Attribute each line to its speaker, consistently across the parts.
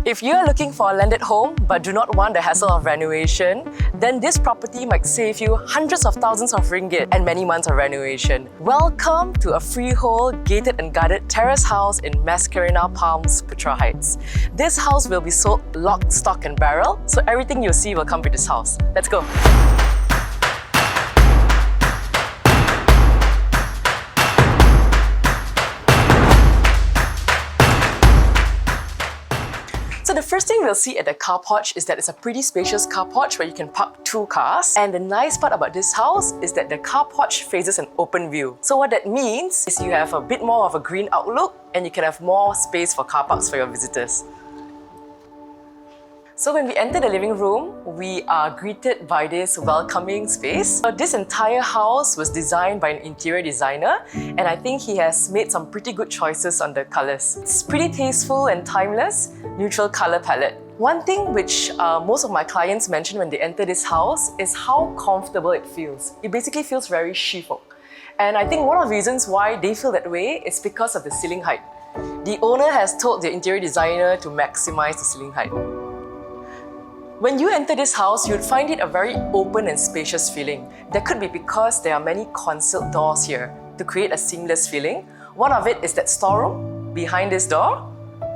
Speaker 1: If you're looking for a landed home but do not want the hassle of renovation, then this property might save you hundreds of thousands of ringgit and many months of renovation. Welcome to a freehold, gated and guarded terrace house in Mascarena Palms, Putra Heights. This house will be sold lock, stock and barrel, so everything you'll see will come with this house. Let's go! So the first thing we'll see at the car porch is that it's a pretty spacious car porch where you can park 2 cars. And the nice part about this house is that the car porch faces an open view. So what that means is you have a bit more of a green outlook and you can have more space for car parks for your visitors. So when we enter the living room, we are greeted by this welcoming space. So this entire house was designed by an interior designer, and I think he has made some pretty good choices on the colours. It's pretty tasteful and timeless, neutral colour palette. One thing which most of my clients mention when they enter this house is how comfortable it feels. It basically feels very chiffon. And I think one of the reasons why they feel that way is because of the ceiling height. The owner has told the interior designer to maximise the ceiling height. When you enter this house, you'd find it a very open and spacious feeling. That could be because there are many concealed doors here to create a seamless feeling. One of it is that storeroom behind this door,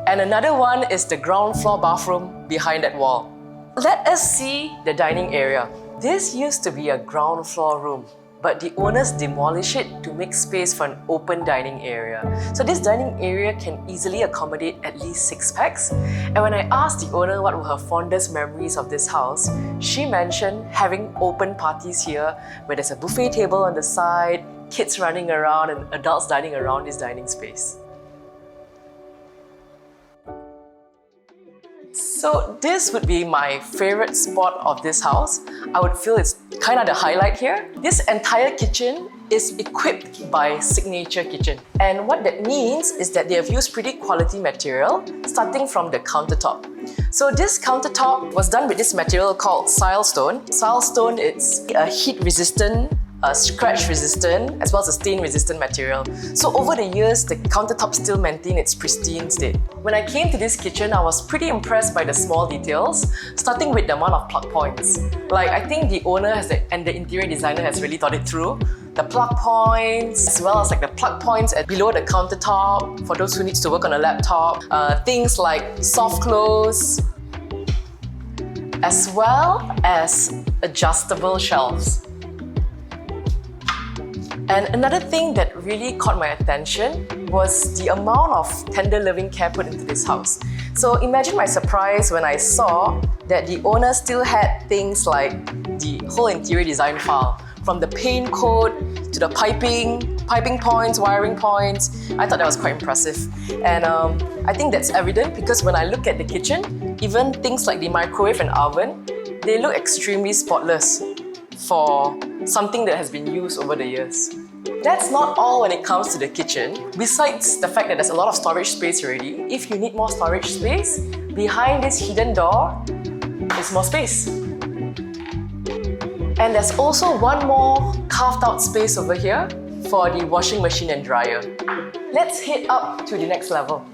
Speaker 1: and another one is the ground floor bathroom behind that wall. Let us see the dining area. This used to be a ground floor room, but the owners demolished it to make space for an open dining area. So this dining area can easily accommodate at least 6 packs. And when I asked the owner what were her fondest memories of this house, she mentioned having open parties here where there's a buffet table on the side, kids running around and adults dining around this dining space. So this would be my favorite spot of this house. I would feel it's kind of the highlight here. This entire kitchen is equipped by Signature Kitchen. And what that means is that they have used pretty quality material, starting from the countertop. So this countertop was done with this material called silestone. Silestone, it's a heat-resistant, scratch-resistant, as well as a stain-resistant material. So over the years, the countertop still maintained its pristine state. When I came to this kitchen, I was pretty impressed by the small details, starting with the amount of plug points. Like, I think the owner and the interior designer has really thought it through. The plug points, as well as like the plug points below the countertop for those who needs to work on a laptop. Things like soft close, as well as adjustable shelves. And another thing that really caught my attention was the amount of tender living care put into this house. So imagine my surprise when I saw that the owner still had things like the whole interior design file, from the paint code to the piping points, wiring points. I thought that was quite impressive. And I think that's evident because when I look at the kitchen, even things like the microwave and oven, they look extremely spotless for something that has been used over the years. That's not all when it comes to the kitchen. Besides the fact that there's a lot of storage space already, if you need more storage space, behind this hidden door is more space. And there's also one more carved out space over here for the washing machine and dryer. Let's head up to the next level.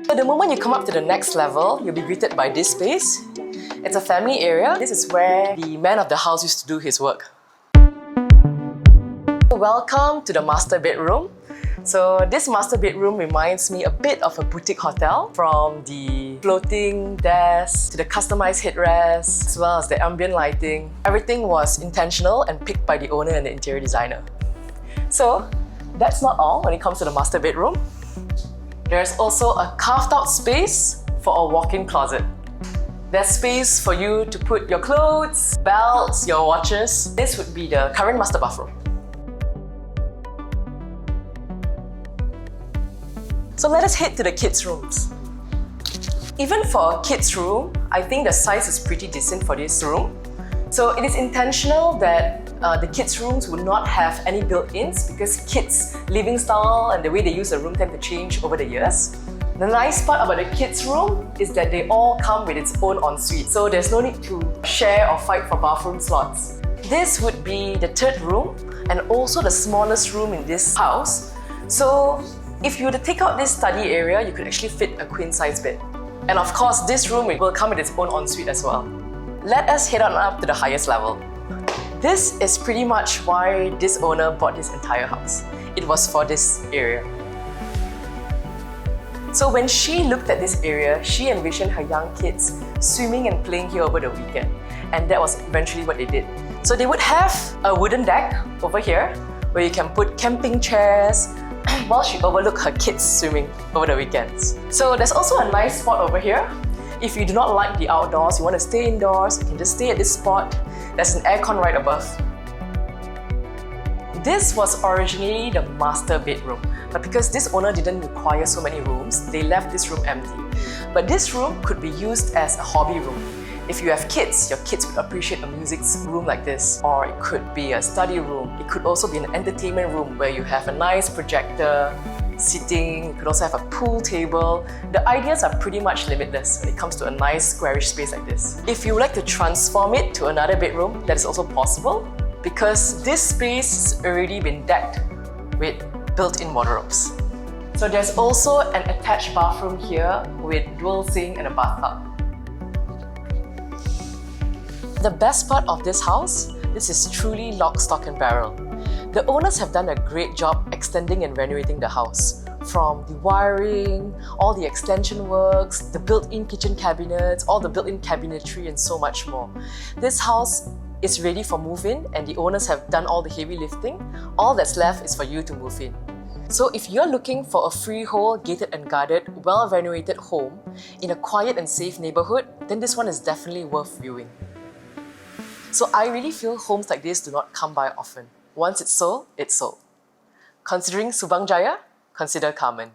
Speaker 1: So the moment you come up to the next level, you'll be greeted by this space. It's a family area. This is where the man of the house used to do his work. Welcome to the master bedroom. So this master bedroom reminds me a bit of a boutique hotel, from the floating desk to the customized headrest, as well as the ambient lighting. Everything was intentional and picked by the owner and the interior designer. So that's not all when it comes to the master bedroom. There's also a carved out space for a walk-in closet. There's space for you to put your clothes, belts, your watches. This would be the current master bathroom. So let us head to the kids' rooms. Even for a kids' room, I think the size is pretty decent for this room. So it is intentional that the kids' rooms would not have any built-ins because kids' living style and the way they use the room tend to change over the years. The nice part about the kids' room is that they all come with its own ensuite, so there's no need to share or fight for bathroom slots. This would be the third room and also the smallest room in this house. So If you were to take out this study area, you could actually fit a queen-size bed. And of course, this room will come with its own ensuite as well. Let us head on up to the highest level. This is pretty much why this owner bought this entire house. It was for this area. So when she looked at this area, she envisioned her young kids swimming and playing here over the weekend. And that was eventually what they did. So they would have a wooden deck over here where you can put camping chairs while she overlooked her kids swimming over the weekends. So there's also a nice spot over here. If you do not like the outdoors, you want to stay indoors, you can just stay at this spot. There's an aircon right above. This was originally the master bedroom, but because this owner didn't require so many rooms, they left this room empty. But this room could be used as a hobby room. If you have kids, your kids would appreciate a music room like this. Or it could be a study room. It could also be an entertainment room where you have a nice projector, seating, you could also have a pool table. The ideas are pretty much limitless when it comes to a nice squarish space like this. If you would like to transform it to another bedroom, that is also possible because this space has already been decked with built-in wardrobes. So there's also an attached bathroom here with dual sink and a bathtub. The best part of this house, this is truly lock, stock and barrel. The owners have done a great job extending and renovating the house. From the wiring, all the extension works, the built-in kitchen cabinets, all the built-in cabinetry and so much more. This house is ready for move-in and the owners have done all the heavy lifting. All that's left is for you to move in. So if you're looking for a freehold, gated and guarded, well-renovated home in a quiet and safe neighborhood, then this one is definitely worth viewing. So I really feel homes like this do not come by often. Once it's sold, it's sold. Considering Subang Jaya, consider Carmen.